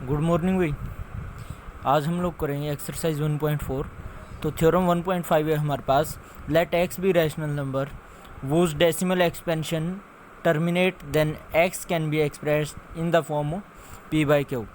Good morning भाई। आज हम लोग करेंगे एक्सरसाइज 1.4। तो थ्योरम 1.5 है हमारे पास। Let x be rational number whose decimal expansion terminate then x can be expressed in the form p by q.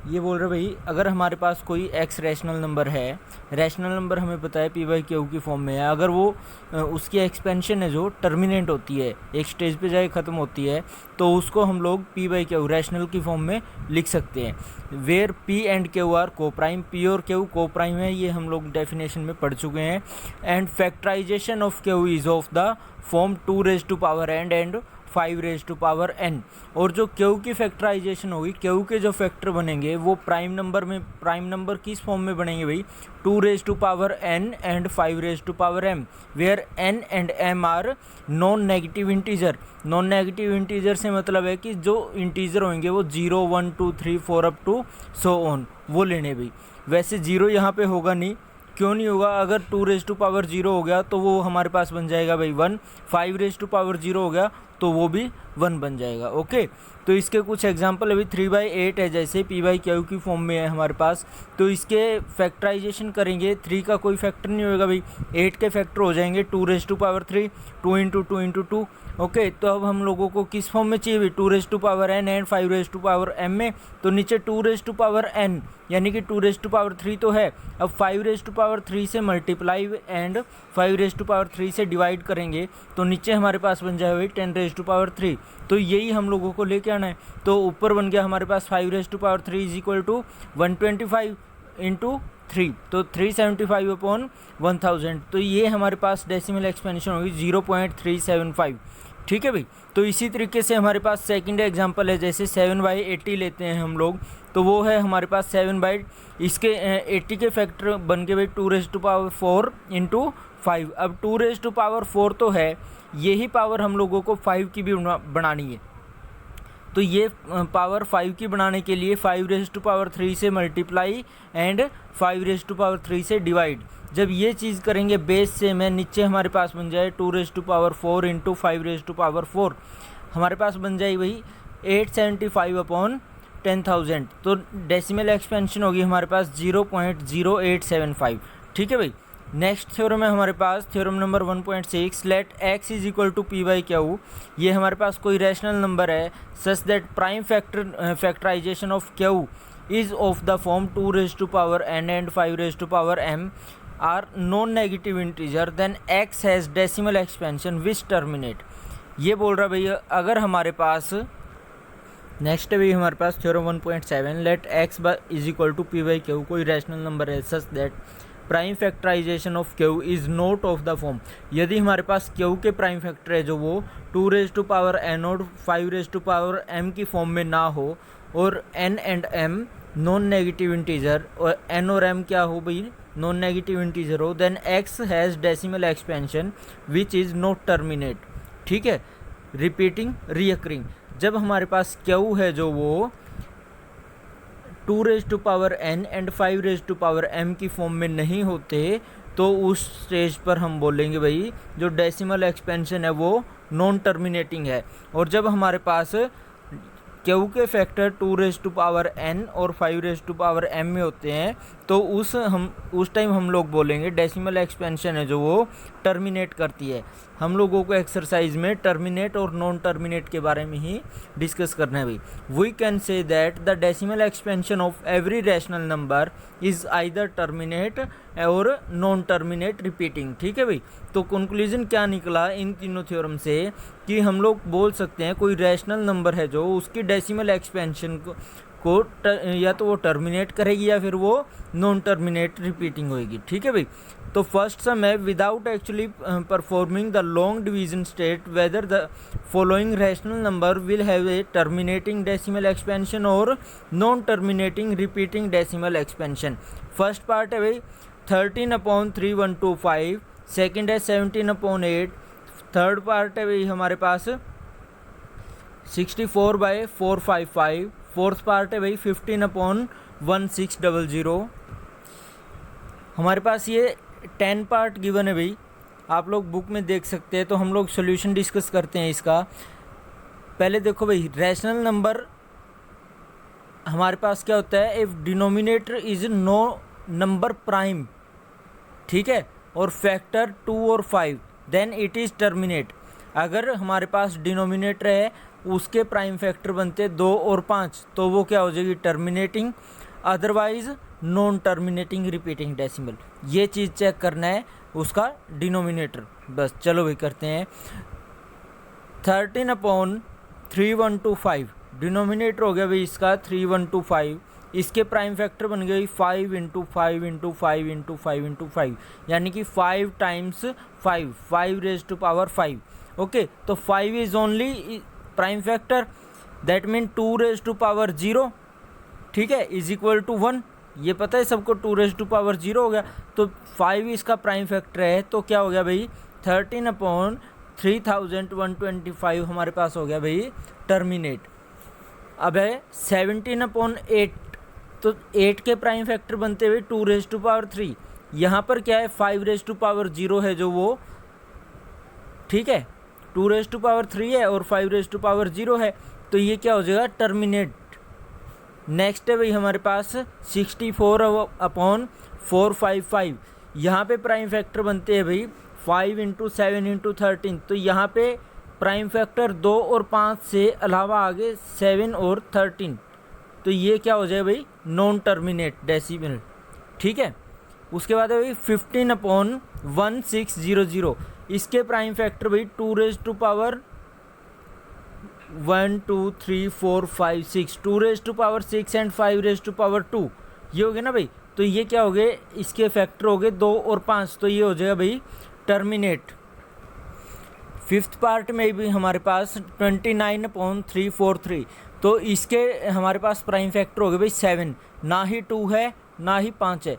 ये बोल रहे भाई, अगर हमारे पास कोई एक्स रैशनल नंबर है, रैशनल नंबर हमें पता है पी बाई क्यू की फॉर्म में है, अगर वो उसकी एक्सपेंशन है जो टर्मिनेट होती है, एक स्टेज पे जाके ख़त्म होती है, तो उसको हम लोग पी बाई क्यू रैशनल की फॉर्म में लिख सकते हैं। Where p and q are coprime, p और क्यू को प्राइम है, ये हम लोग डेफिनेशन में पढ़ चुके हैं। And factorization of q is of the form 2 and 5 और जो क्यू की फैक्टराइजेशन होगी, क्यू के जो फैक्टर बनेंगे वो प्राइम नंबर में, प्राइम नंबर किस फॉर्म में बनेंगे भाई? 2n and 5m, where n and m are non negative integer. Non negative integer से मतलब है कि जो इंटीजर होंगे वो 0 1 2 3 4 अप टू सो ऑन, वो लेने भाई। वैसे 0 यहाँ पे होगा नहीं, क्यों नहीं होगा? अगर 2 हो गया तो वो हमारे पास बन जाएगा भाई 1, 5 हो गया तो वो भी 1 बन जाएगा। ओके, तो इसके कुछ एग्जांपल अभी 3/8 है, जैसे पी बाई क्यू की फॉर्म में है हमारे पास, तो इसके फैक्टराइजेशन करेंगे। 3 का कोई फैक्टर नहीं होगा भाई, 8 के फैक्टर हो जाएंगे 2 2 इंटू 2। ओके, तो अब हम लोगों को किस फॉर्म में चाहिए भाई? 2n एंड 5m में, तो नीचे 2n यानी कि 2 तो है। अब 5 से मल्टीप्लाई एंड 5 से डिवाइड करेंगे तो नीचे हमारे पास बन जाए भाई 10 तो यही हम लोगों को लेके आना है। तो ऊपर बन गया हमारे पास 5 इज इक्वल टू 125 इंटू 3, तो 375/1000। तो ये हमारे पास डेसिमल एक्सपेंशन होगी 0.375। ठीक है भाई। तो इसी तरीके से हमारे पास सेकंड एग्जांपल है, जैसे 7/80 लेते हैं हम लोग, तो वो है हमारे पास 7 इसके 80 के फैक्टर बन के भाई 2 इंटू 5। अब 2 तो है, यही पावर हम लोगों को 5 की भी बनानी है। तो ये पावर 5 की बनाने के लिए 5 से मल्टीप्लाई एंड 5 से डिवाइड। जब ये चीज़ करेंगे बेस से में, नीचे हमारे पास बन जाए 2 इंटू 5 हमारे पास बन जाए भाई 875/10,000। तो डेसिमल एक्सपेंशन होगी हमारे पास 0.0875। ठीक है भाई। नेक्स्ट थ्योरम है हमारे पास, theorem number 1.6। Let x is equal to p by q. ये हमारे पास कोई रैशनल नंबर है such that prime factorization of q is of the form 2n and 5m are non negative integer, then x has decimal expansion which terminate. ये बोल रहा भैया, अगर हमारे पास नेक्स्ट भी हमारे पास theorem 1.7। Let x is equal to p by q, कोई रैशनल नंबर है such that prime factorization of q is not of the form. यदि हमारे पास क्यू के प्राइम फैक्टर है जो वो 2n और 5m की फॉर्म में ना हो, और n and m non negative integer, और n और m क्या हो भाई? नॉन नेगेटिव इंटीजर हो, then x has decimal expansion which is not terminate. ठीक है, रिपीटिंग रियकरिंग। जब हमारे पास क्यू है जो वो 2n एंड 5m की फॉर्म में नहीं होते, तो उस स्टेज पर हम बोलेंगे भाई जो डेसिमल एक्सपेंशन है वो नॉन टर्मिनेटिंग है। और जब हमारे पास क्यू के फैक्टर 2n और 5m में होते हैं, तो उस टाइम हम लोग बोलेंगे डेसिमल एक्सपेंशन है जो वो टर्मिनेट करती है। हम लोगों को एक्सरसाइज में टर्मिनेट और नॉन टर्मिनेट के बारे में ही डिस्कस करना है भाई। We can say that the decimal expansion of every rational number is either terminate और नॉन टर्मिनेट रिपीटिंग। ठीक है भाई। तो कंक्लूजन क्या निकला इन तीनों थ्योरम से, कि हम लोग बोल सकते हैं कोई रैशनल नंबर है जो उसकी डेसिमल एक्सपेंशन को या तो वो टर्मिनेट करेगी या फिर वो नॉन टर्मिनेट रिपीटिंग होगी। ठीक है भाई। तो फर्स्ट सम है, without actually performing the long division state whether the following rational number will have a terminating decimal expansion और non terminating repeating decimal expansion. First part है भाई 13/3125, सेकेंड है 17/8, थर्ड पार्ट है भाई हमारे पास 64/455, फोर्थ पार्ट है भाई 15/1600। हमारे पास ये 10 पार्ट गिवन है भाई, आप लोग बुक में देख सकते हैं। तो हम लोग सॉल्यूशन डिस्कस करते हैं इसका। पहले देखो भाई, रैशनल नंबर हमारे पास क्या होता है, if denominator is no number prime, ठीक है, और फैक्टर 2 और 5 देन इट इज़ टर्मिनेट। अगर हमारे पास डिनोमिनेटर है उसके प्राइम फैक्टर बनते 2 और 5 तो वो क्या हो जाएगी, terminating, otherwise non terminating repeating decimal. ये चीज़ चेक करना है उसका डिनोमिनेटर। बस चलो भाई करते हैं। 13/3125 डिनोमिनेटर हो गया भाई इसका 3125, इसके प्राइम फैक्टर बन गए 5 × 5 × 5 × 5 × 5, यानी कि 5 टाइम्स 5, 5⁵5। ओके, तो 5 is only prime factor, that mean 2⁻0, ठीक है, इज इक्वल टू 1। ये पता है सबको 2⁻0 हो गया, तो 5 इसका प्राइम फैक्टर है, तो क्या हो गया भाई 13/3125 हमारे पास हो गया भाई टर्मिनेट। अब है 17/8, तो 8 के प्राइम फैक्टर बनते हुए 2⁻3, यहाँ पर क्या है 5⁻0 है जो वो, ठीक है, 2⁻3 है और 5⁻0 है, तो ये क्या हो जाएगा टर्मिनेट। नेक्स्ट है भाई हमारे पास 64/455, यहाँ पे प्राइम फैक्टर बनते हैं भाई 5 × 7 × 13, तो यहाँ पे प्राइम फैक्टर 2 और 5 से अलावा आगे 7 और 13, तो ये क्या हो जाए भाई नॉन टर्मिनेट डेसिमल, ठीक है। उसके बाद है भाई 15/1600, इसके प्राइम फैक्टर भाई 2⁻1 2 3 4 5 6, 2⁻6 एंड 5⁻2, ये हो गया ना भाई। तो ये क्या हो गए, इसके फैक्टर हो गए 2 और 5, तो ये हो जाएगा भाई टर्मिनेट। फिफ्थ पार्ट में भी हमारे पास 29/343, तो इसके हमारे पास प्राइम फैक्टर हो गए भाई 7, ना ही 2 है ना ही 5 है,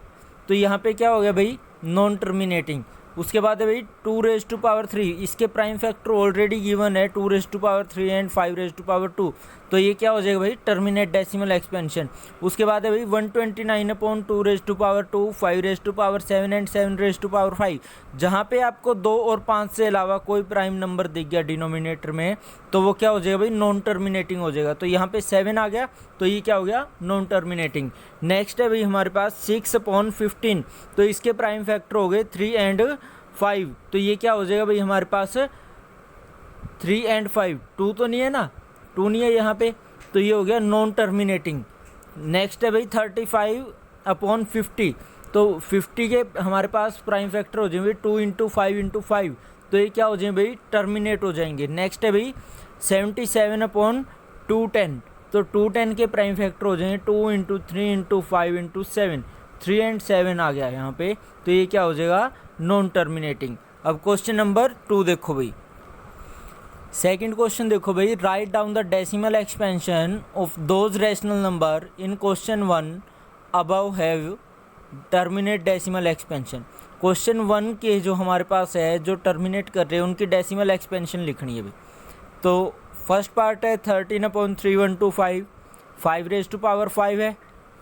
तो यहाँ पे क्या हो गया भाई नॉन टर्मिनेटिंग। उसके बाद है भाई 2⁻3, इसके प्राइम फैक्टर ऑलरेडी गिवन है 2⁻3 एंड 5⁻2, तो ये क्या हो जाएगा भाई टर्मिनेट डेसिमल एक्सपेंशन। उसके बाद है भाई 129/2⁻2, 5⁻7 एंड 7�5, जहाँ पे आपको 2 और 5 से अलावा कोई प्राइम नंबर दिख गया डिनोमिनेटर में, तो वो क्या हो जाएगा भाई नॉन टर्मिनेटिंग हो जाएगा। तो यहाँ पे 7 आ गया, तो ये क्या हो गया नॉन टर्मिनेटिंग। नेक्स्ट है भाई हमारे पास 6/15, तो इसके प्राइम फैक्टर हो गए 3 एंड 5, तो ये क्या हो जाएगा भाई हमारे पास 3 एंड 5, 2 तो नहीं है ना, 2 नहीं है यहाँ पे, तो ये हो गया नॉन टर्मिनेटिंग। नेक्स्ट है भाई 35/50, तो 50 के हमारे पास प्राइम फैक्टर हो जाएंगे 2 × 5 × 5, तो ये क्या हो जाएंगे भाई टर्मिनेट हो जाएंगे। नेक्स्ट है भाई 77/210, तो 210 के प्राइम फैक्टर हो जाएंगे 2 × 3 × 5 × 7, 3 एंड 7 आ गया यहाँ पे, तो ये क्या हो जाएगा नॉन टर्मिनेटिंग। अब क्वेश्चन नंबर 2 देखो भाई, सेकंड क्वेश्चन देखो भाई, write down the decimal expansion of those rational number in question 1 above have terminate decimal expansion. Question 1 के जो हमारे पास है जो टर्मिनेट कर रहे हैं उनकी डेसिमल एक्सपेंशन लिखनी है भाई। तो फर्स्ट पार्ट है 13/3125, 5⁻5 है,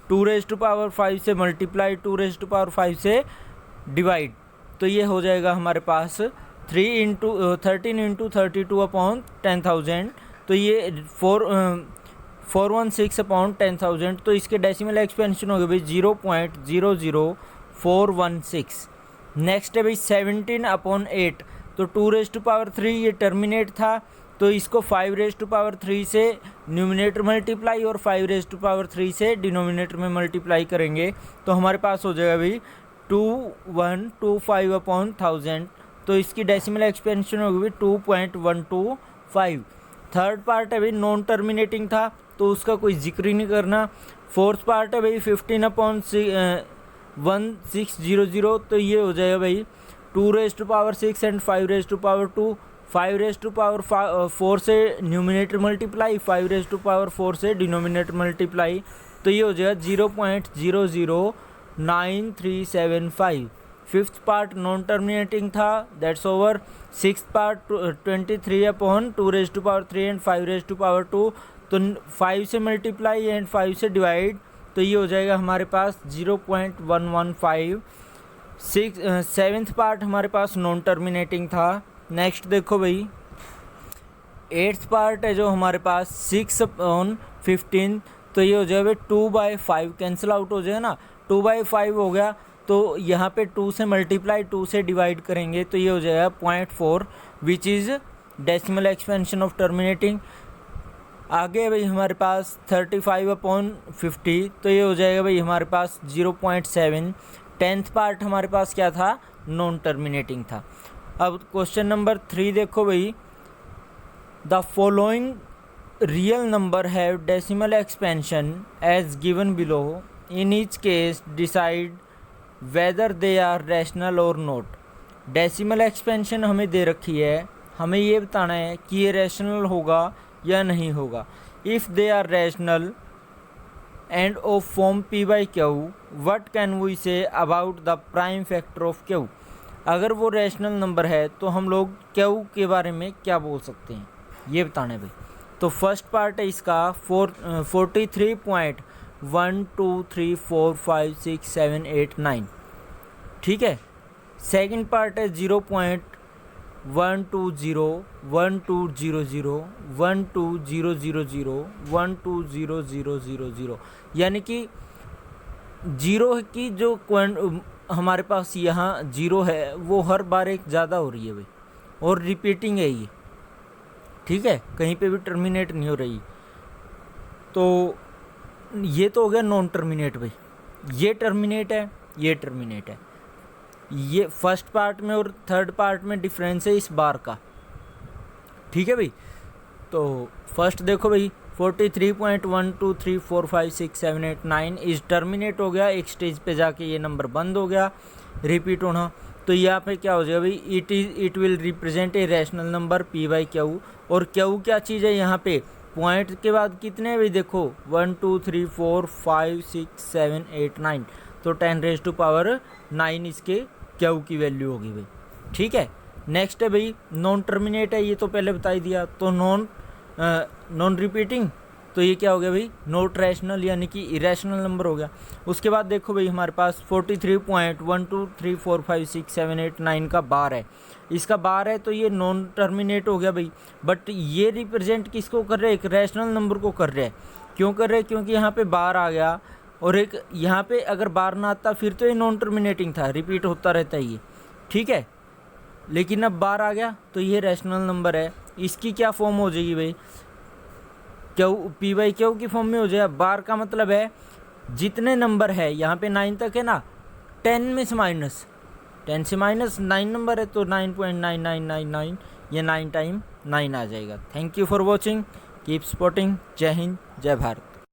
2⁻5 से मल्टीप्लाई, 2⁻5 से डिवाइड, तो ये हो जाएगा हमारे पास 13 × 32/10,000, तो ये 416/10,000, तो इसके डेसिमल एक्सपेंशन हो गए भाई 0.00416। नेक्स्ट है भाई 17/8, तो 2⁻3 ये टर्मिनेट था, तो इसको 5⁻3 से न्यूमिनेटर मल्टीप्लाई और 5⁻3 से डिनोमिनेटर में मल्टीप्लाई करेंगे, तो हमारे पास हो जाएगा भाई 2125/1000, तो इसकी डेसिमल एक्सपेंशन होगी 2.125। थर्ड पार्ट है भाई नॉन टर्मिनेटिंग था, तो उसका कोई जिक्र ही नहीं करना। फोर्थ पार्ट है भाई 15/1600, तो ये हो जाएगा भाई 2⁻6 एंड 5⁻2, 5⁻4 से न्यूमिनेटर मल्टीप्लाई, 5⁻4 से डिनोमिनेटर मल्टीप्लाई, तो ये हो जाएगा 0.009375। फिफ्थ पार्ट नॉन टर्मिनेटिंग था, that's over. Sixth part 23/2⁻3 and 5⁻2, तो 5 से मल्टीप्लाई एंड 5 से डिवाइड, तो ये हो जाएगा हमारे पास 0.115। सेवेंथ पार्ट हमारे पास नॉन टर्मिनेटिंग था। नेक्स्ट देखो भाई, एट्थ पार्ट है जो हमारे पास 6/15, तो ये हो जाएगा भाई 2/5 कैंसिल आउट हो जाएगा ना, 2/5 हो गया। तो यहाँ पे 2 से मल्टीप्लाई 2 से डिवाइड करेंगे तो ये हो जाएगा 0.4 which is decimal expansion of terminating. आगे भाई हमारे पास 35/50, तो ये हो जाएगा भाई हमारे पास 0.7। 10th पार्ट हमारे पास क्या था, नॉन टर्मिनेटिंग था। अब क्वेश्चन नंबर 3 देखो भाई, the following real number have decimal expansion as given below, in each case decide whether they are rational और नोट। डेसिमल एक्सपेंशन हमें दे रखी है, हमें ये बताना है कि ये रैशनल होगा या नहीं होगा। If they are rational and of form p/q, what can we say about the prime factor of q। अगर वो रैशनल नंबर है तो हम लोग q के बारे में क्या बोल सकते हैं, ये बताना है भाई। तो फर्स्ट पार्ट है इसका 43.123456789, ठीक है। सेकंड पार्ट है 0.1201200120000120000, यानी कि जीरो की जो हमारे पास यहाँ जीरो है वो हर बार एक ज़्यादा हो रही है भाई, और रिपीटिंग है ये, ठीक है, कहीं पे भी टर्मिनेट नहीं हो रही। तो ये तो हो गया नॉन टर्मिनेट भाई, ये टर्मिनेट है, ये टर्मिनेट है। ये फर्स्ट पार्ट में और थर्ड पार्ट में डिफरेंस है इस बार का, ठीक है भाई। तो फर्स्ट देखो भाई 43.123456789 इस टर्मिनेट हो गया, एक स्टेज पे जाके ये नंबर बंद हो गया रिपीट होना। तो यहाँ पे क्या हो जाएगा भाई, it will represent a rational number p/q, और q क्या चीज़ है यहाँ पे, पॉइंट के बाद कितने हैं भाई, देखो 1 2 3 4 5 6 7 8 9, तो 10⁻⁹ इसके q की वैल्यू होगी भाई, ठीक है। नेक्स्ट है भाई नॉन टर्मिनेट है, ये तो पहले बता ही दिया। तो नॉन रिपीटिंग, तो ये क्या हो गया भाई, नॉट रैशनल यानी कि इरेशनल नंबर हो गया। उसके बाद देखो भाई हमारे पास 43.123456789 का बार है, इसका बार है, तो ये नॉन टर्मिनेट हो गया भाई। बट ये रिप्रेजेंट किसको कर रहे हैं, एक रैशनल नंबर को कर रहे हैं। क्यों कर रहे हैं, क्योंकि यहाँ पे बार आ गया, और एक यहाँ पे अगर बार ना आता फिर तो ये नॉन टर्मिनेटिंग था, रिपीट होता रहता है ये, ठीक है। लेकिन अब बार आ गया तो ये रैशनल नंबर है। इसकी क्या फॉर्म हो जाएगी भाई, p/q की फॉर्म में हो जाएगा। बार का मतलब है जितने नंबर है, यहाँ पे 9 तक है ना, 10 में से माइनस 9 नंबर है, तो 9.9999, ये 9 टाइम 9 आ जाएगा। Thank you for watching, keep supporting. जय हिंद, जय भारत।